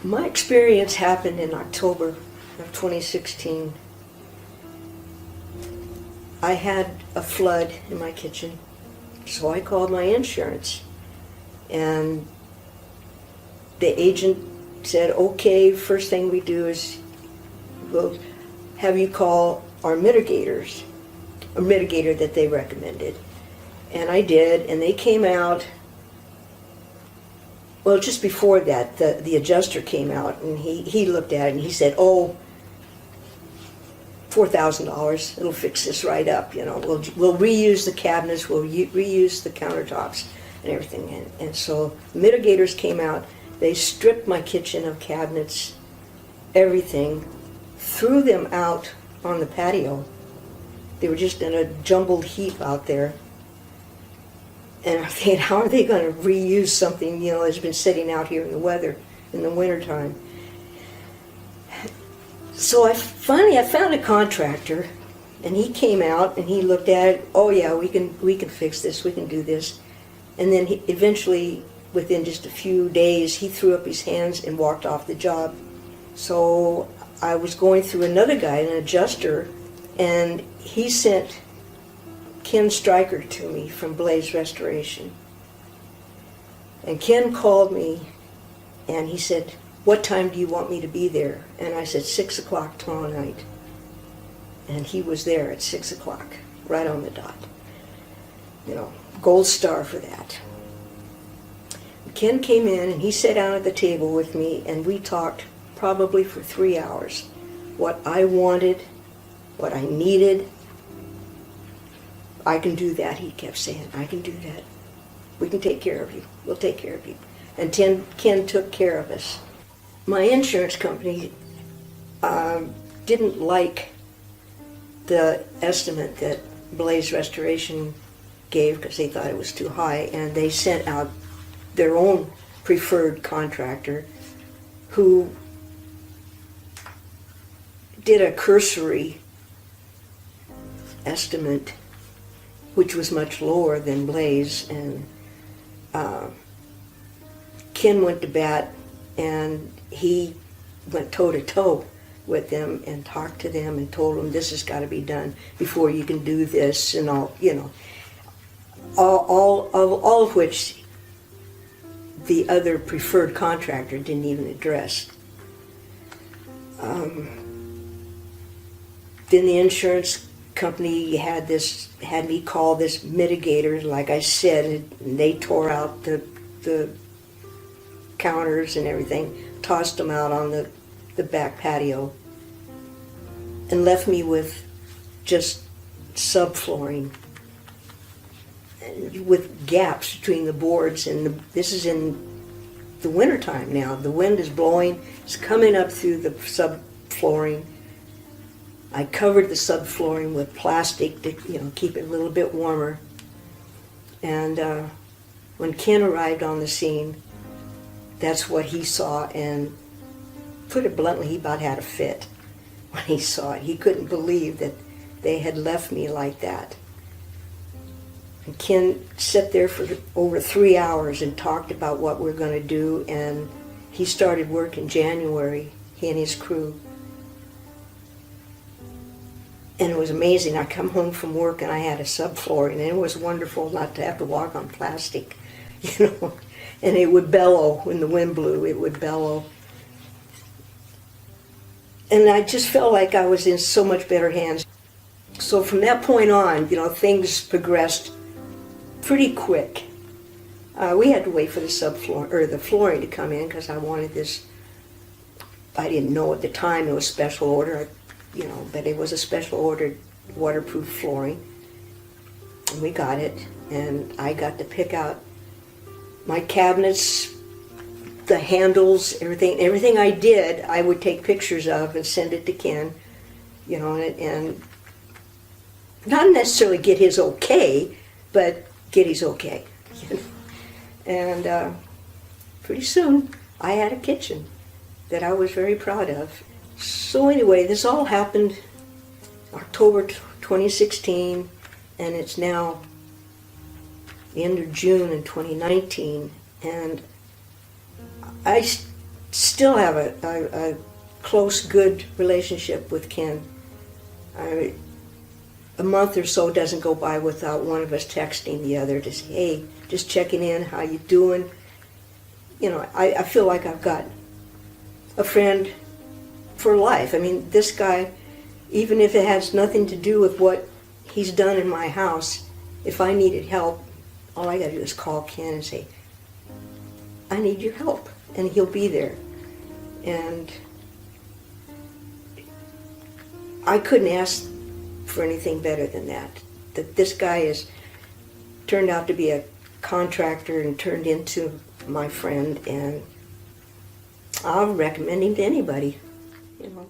My experience happened in October of 2016. I had a flood in my kitchen, so I called my insurance, and the agent said, okay, first thing we do is we'll have you call our mitigators, a mitigator that they recommended. And I did, and they came out. Well, just before that, the adjuster came out, and he looked at it, and he said, oh, $4,000, it'll fix this right up, you know. We'll reuse the cabinets, we'll reuse the countertops and everything. And so mitigators came out, they stripped my kitchen of cabinets, everything, threw them out on the patio. They were just in a jumbled heap out there. And I'm thinking, how are they going to reuse something, you know, that's been sitting out here in the weather in the wintertime? So I found a contractor, and he came out and he looked at it. Oh yeah, we can fix this. We can do this. And then eventually, within just a few days, he threw up his hands and walked off the job. So I was going through another guy, an adjuster, and he sent Ken Stryker to me from Blaze Restoration. And Ken called me and he said, what time do you want me to be there? And I said, 6 o'clock tomorrow night. And he was there at 6 o'clock, right on the dot. You know, gold star for that. Ken came in and he sat down at the table with me, and we talked probably for 3 hours. What I wanted, what I needed. I can do that, he kept saying. I can do that. We can take care of you. We'll take care of you. And Ken took care of us. My insurance company didn't like the estimate that Blaze Restoration gave because they thought it was too high, and they sent out their own preferred contractor who did a cursory estimate which was much lower than Blaze, and Ken went to bat, and he went toe-to-toe with them and talked to them and told them this has got to be done before you can do this, and all, you know, all of which the other preferred contractor didn't even address. Then the insurance company had me call this mitigator, like I said, and they tore out the counters and everything, tossed them out on the back patio, and left me with just subflooring with gaps between the boards. And this is in the wintertime now. The wind is blowing, it's coming up through the subflooring. I covered the subflooring with plastic to, you know, keep it a little bit warmer. And when Ken arrived on the scene, that's what he saw, and put it bluntly, he about had a fit when he saw it. He couldn't believe that they had left me like that. And Ken sat there for over 3 hours and talked about what we're going to do, and he started work in January, he and his crew. And it was amazing. I come home from work and I had a subflooring, and it was wonderful not to have to walk on plastic, you know. And it would bellow when the wind blew, it would bellow. And I just felt like I was in so much better hands. So from that point on, you know, things progressed pretty quick. We had to wait for the subfloor or the flooring to come in because I wanted this. I didn't know at the time it was special order, you know, but it was a special ordered waterproof flooring. And we got it, and I got to pick out my cabinets, the handles, everything I did, I would take pictures of and send it to Ken, you know, and not necessarily get his okay, but get his okay. You know? And pretty soon, I had a kitchen that I was very proud of. So anyway, this all happened October 2016, and it's now the end of June in 2019, and I still have a close, good relationship with Ken. A month or so doesn't go by without one of us texting the other to say, hey, just checking in, how you doing? You know, I feel like I've got a friend for life. I mean, this guy, even if it has nothing to do with what he's done in my house, if I needed help, all I gotta do is call Ken and say, I need your help, and he'll be there. And I couldn't ask for anything better than that. That this guy has turned out to be a contractor and turned into my friend, and I'll recommend him to anybody, you know.